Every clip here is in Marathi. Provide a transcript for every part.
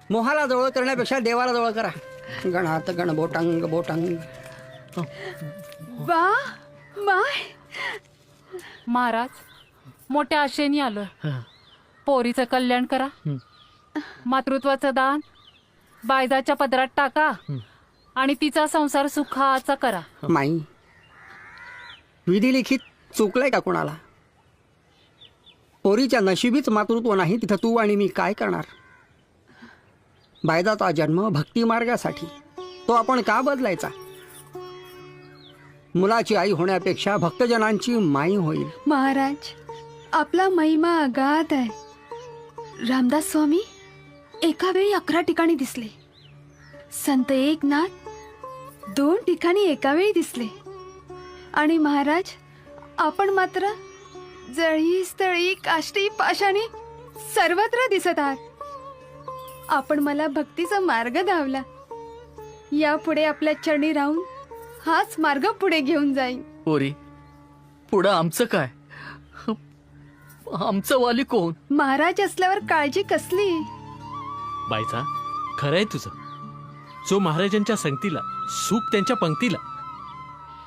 मोहाला जवळ करण्यापेक्षा देवाला जवळ करा. गणात गण बोटांग बोटांग. वा माय महाराज मोठ्या आशेने आलोय. पोरीचं कल्याण करा, मातृत्वाचं दान बायजाच्या पदरात टाका आणि तिचा संसार सुखाचा करा. माई, विधी लिखित चुकलंय का कोणाला? पोरीच्या नशिबीच मातृत्व नाही तिथं तू आणि मी काय करणार? बायदाचा जन्म भक्ती मार्गासाठी, तो आपण का बदलायचा? मुलाची आई होण्यापेक्षा भक्तजनांची माई होईल. महाराज, आपला महिमा अगाध आहे. रामदास स्वामी एका वेळी 11 ठिकाणी दिसले. संत एकनाथ 2 ठिकाणी एका वेळी दिसले. आणि महाराज, आपण मात्र जळी स्थळी काष्टी पाषाणी सर्वत्र दिसत आहात. आपण मला भक्तीचा मार्ग धावला. यापुढे आपल्या चरणी राहून हाच मार्ग पुढे घेऊन जाईन. पोरी, पुढं आमचं काय? आमचं वाली कोण? महाराज असल्यावर काळजी कसली? बायचा, खरंय तुझं. जो महाराजांच्या संगतीला, सुख त्यांच्या पंक्तीला.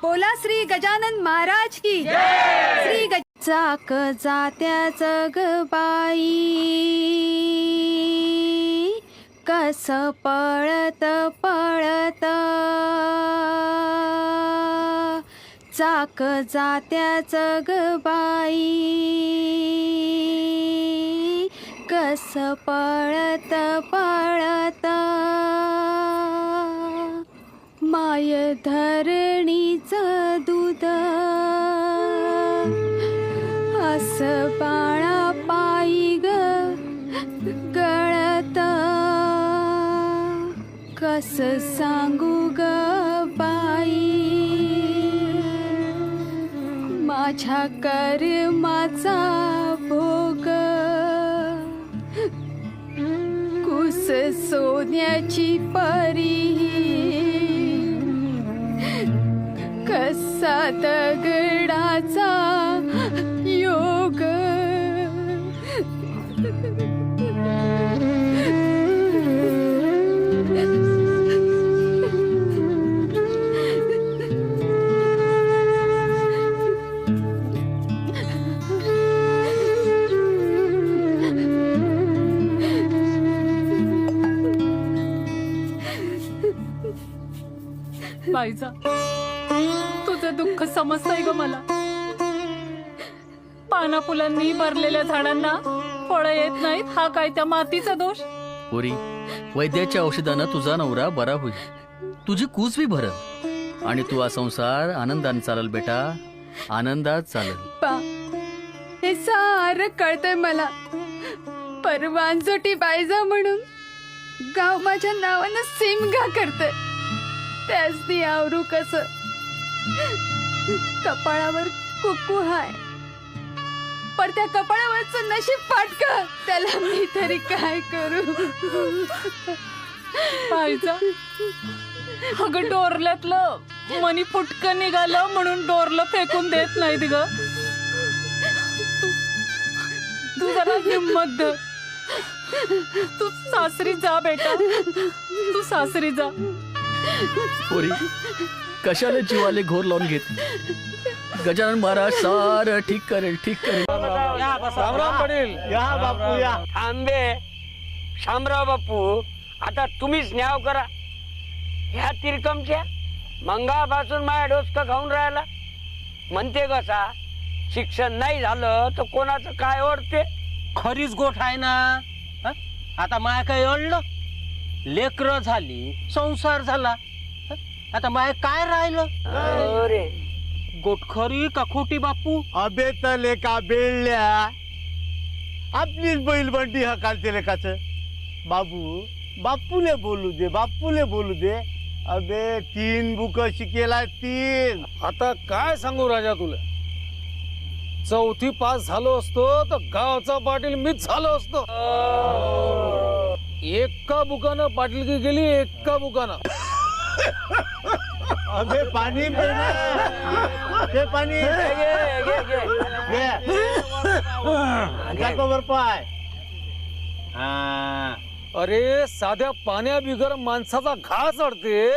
बोला श्री गजानन महाराज की श्री चाक जात्या जगबाई, कस पळत पळत चाक जात्या जगबाई, कस पळत पळत माय धरणीचं दूध अस बाळा पायी ग गळत, कस सांगू ग बाई माझ्या कर्माचा भोग. कुस सोन्याची परी कसा दगडाचा योग. बायजा, तुझं दुःख समजतंय ग मला. पाना फुलांनी भरलेल्या झाडांना फळं येत नाहीत, हा काय त्या मातीचा दोष? पोरी, वैद्याच्या औषधानं तुझा नवरा बरा होईल, तुझी कूच बी भरल आणि तू हा संसार आनंदाने चालल बेटा, आनंदात चालल. पा, हे सारं कळतंय मला. परवांजोटी बायजा म्हणून गाव माझ्या नावानं सिमगा करतंय. त्यासनी आवरू कस? कपाळावर कुकू हाय, पर त्या कपाळावरचं नशीब फाटका, त्याला मी तरी काय करू? बायजा, अगं डोरल्यातलं मनी फुटकं निघालं म्हणून डोरलं फेकून देत नाहीत ग. तू जरा हिम्मत धर. तू सासरी जा बेटा, तू सासरी जा. पोरी, कशाला जीवाले घोर लावून घेत? गजानन महाराज सारं ठीक करेल, ठीक करेल. या बापू या. थांबे शामराव बापू, आता तुम्हीच न्याव करा. ह्या तिरकमच्या मंगापासून माझ्या डोसकं खाऊन राहिला. म्हणते कसा, शिक्षण नाही झालं तर कोणाचं काय ओढते? खरीच गोठ आहे ना. आता माय काय ओढलं? लेकर झाली, संसार झाला, आता माय काय राहिलं? अरे गोठ खरी का खोटी बापू? अबे तर लेका बेळल्या, आपलीच बैल बंडी हकालते लेकाच. बाबू, बापूले बोलू दे, बापूले बोलू दे. अबे 3 बुक शिकेला, 3. आता काय सांगू राजा तुला, 4थी पास झालो असतो तर गावचा पाटील मीच झालो असतो. एका बुकानं पाटीलकी गेली, एका बुकानं. अबे पाणी पे ना, ते पाणी जातो बर पाय. अरे साध्या पाण्या बिगर माणसाचा घा चढते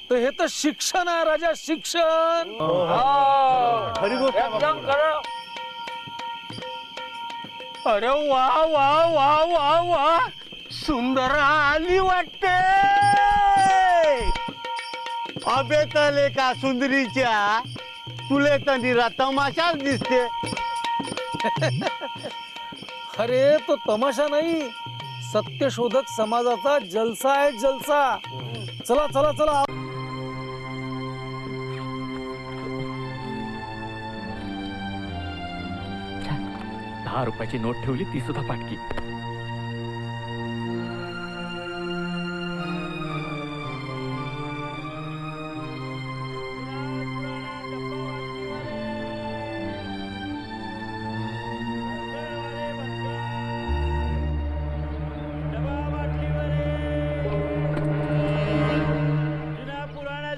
तर हे तर शिक्षण आहे राजा, शिक्षण. खरी गोष्ट आहे एकदम बापू. खरं. अरे वा वा वा वा वा, सुंदर आली वाटते. अबे तले का सुंदरीच्या तुले तर निरा तमाशाच दिसते. अरे तो तमाशा नाही, सत्यशोधक समाजाचा जलसा आहे, जलसा. चला चला चला. 10 रुपयाची नोट ठेवली ती सुद्धा पाटकी.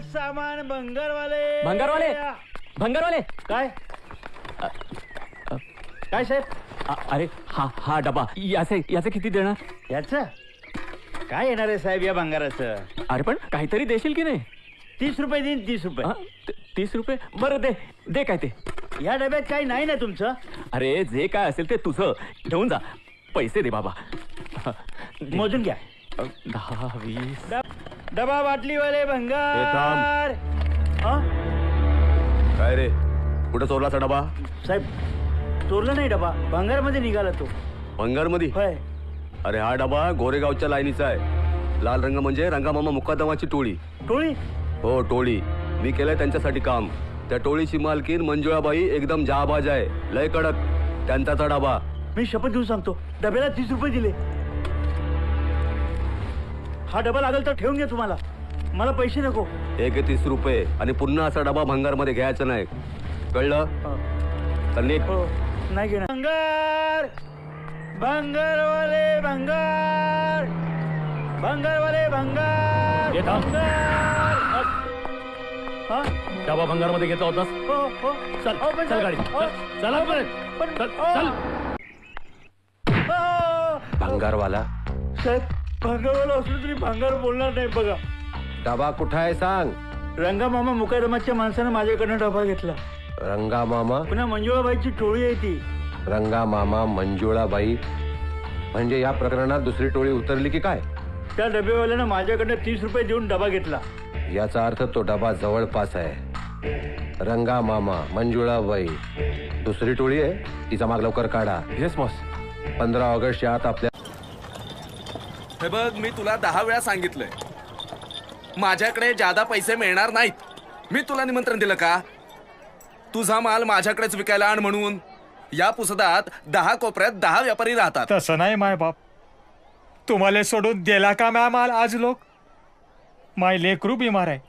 सामान भंगारवाले भंगारवाले, भंगारवाले. काय काय साहेब? अरे हा डबा याचे किती देणार? याच काय येणार आहे साहेब या भंगाराचं? अरे पण काहीतरी देशील की नाही? 30 रुपये देईन. 30 रुपये. 30 रुपये? बरं दे काय ते. या डब्यात काही नाही ना तुमचं? अरे जे काय असेल ते तुझं घेऊन जा. पैसे दे बाबा. मोजून घ्या. 10, 20. डबा बाटलीवाले भंगार. काय रे, कुठं चोरलाचा डबा? साहेब चोरला नाही डबा, भंगारमध्ये निघाला तो. भंगारमध्ये? होय. अरे हा डबा गोरेगावच्या लाईनीचा आहे. लाल रंग म्हणजे रंगामामा मुकादमाची टोळी. टोळी? हो टोळी. मी केलंय त्यांच्यासाठी काम. त्या टोळीची मालकीन मंजुळाबाई एकदम जाबाज आहे, लय कडक. त्यांचा डबा. मी शपथ घेऊन सांगतो, डब्याला 30 रुपये दिले. हा डबा लागेल तर ठेवून घ्या, तुम्हाला मला पैसे नको. 30 रुपये आणि पुन्हा असा डबा भंगारमध्ये घ्यायचा नाही, कळलं? तर नीट. हो नाही घेणार. भंगार भंगारवाले भंगार भंगारवाले भंगार. डबा भंगारमध्ये घेतला होतास? हो चल चल गाडी. चला चल. भंगारवाला? साहेब भंगारवाला असलं तरी भंगार बोलणार नाही बघा. डबा कुठं आहे सांग. रंगामामा मुकादमाच्या माणसानं माझ्याकडनं डबा घेतला. रंगामामा? पुन्हा मंजुळाबाईची टोळी आहे ती. रंगामामा मंजुळाबाई म्हणजे या प्रकरणात दुसरी टोळी उतरली की काय? त्या डबेवाल्यानं माझ्याकडनं 30 रुपये देऊन डबा घेतला. याचा अर्थ तो डबा जवळपास आहे. रंगामामा मंजुळाबाई दुसरी टोळी आहे, तिचा माग लवकर काढा. Yes boss. 15 ऑगस्टच्या आत आपल्या. हे बघ, मी तुला 10 वेळा सांगितलंय माझ्याकडे जादा पैसे मिळणार नाहीत. मी तुला निमंत्रण दिलं का? तुझा माल माझ्याकडेच विकायला आण म्हणून. या पुसदात 10 कोपऱ्यात 10 व्यापारी राहतात. तसं नाही माय बाप, तुम्हाला सोडून दिला का मॅ माल आज लोक? माय लेकरू बिमार आहे,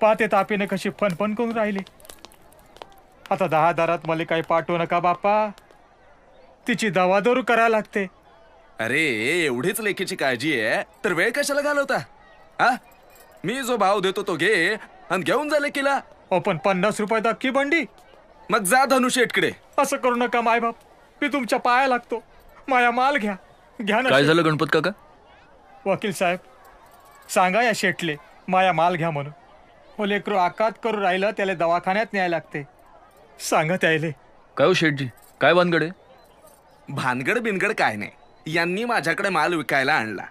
पाते तापीने कशी फनफन करून राहिली. आता 10 दारात मला काही पाठवू नका बाप्पा, तिची दवादारू करायला लागते. अरे एवढीच लेखीची काळजी आहे तर वेळ कशाला घालवता? हा, मी जो भाव देतो तो घे आणि घेऊन जा लेकीला. पण 50 रुपयात अख्खी बंडी. मग जा धनुष्येटकडे. असं करू नका माय बाप, मी तुमच्या पाया लागतो. माया माल घ्या ना. काय झालं गणपत काका? वकील साहेब सांगा या शेटले माया माल घ्या म्हणून. हो लेकरू आकात करू राहिलं, त्याला दवाखान्यात न्यायला लागते. सांगा त्याले. काय हो शेठजी, काय भानगड आहे? भानगड बिनगड काय नाही, यांनी माझ्याकडे माल विकायला आणला.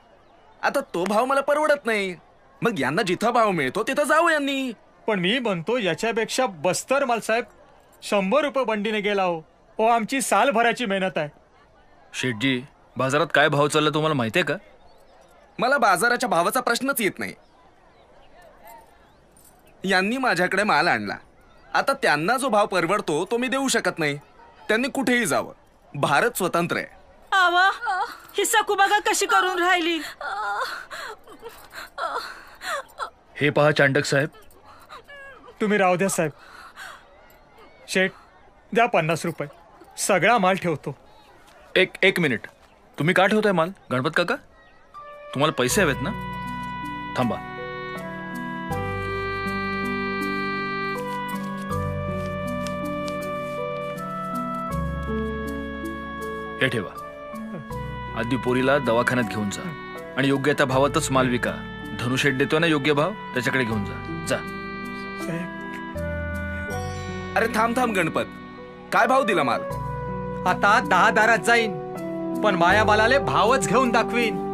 आता तो भाव मला परवडत नाही, मग यांना जिथं भाव मिळतो तिथं जाऊ यांनी. पण मी म्हणतो याच्यापेक्षा बस्तर माल साहेब 100 रुपये बंडीने गेला हो. आमची सालभराची मेहनत आहे. शेठजी, बाजारात काय भाव चालला तुम्हाला माहितीये का? मला बाजाराच्या भावाचा प्रश्नच येत नाही. यांनी माझ्याकडे माल आणला, आता त्यांना जो भाव परवडतो तो मी देऊ शकत नाही. त्यांनी कुठेही जावं, भारत स्वतंत्र आहे. आवा ही सकू बघा कशी करून राहिली. हे पहा चांडक साहेब. तुम्ही राहू द्या साहेब. शेठ द्या 50 रुपये, सगळा माल ठेवतो. एक मिनिट, तुम्ही का ठेवताय माल? गणपत काका, तुम्हाला पैसे हवेत ना? थांबा. हे ठेवा, आधी पोरीला दवाखान्यात घेऊन जा. आणि योग्य त्या भावातच माल विका. धनुशेठ देतोय ना योग्य भाव, त्याच्याकडे घेऊन जा. अरे थांब गणपत, काय भाव दिला माल? आता 10 दारात जाईन, पण माया मालाले भावच घेऊन दाखवीन.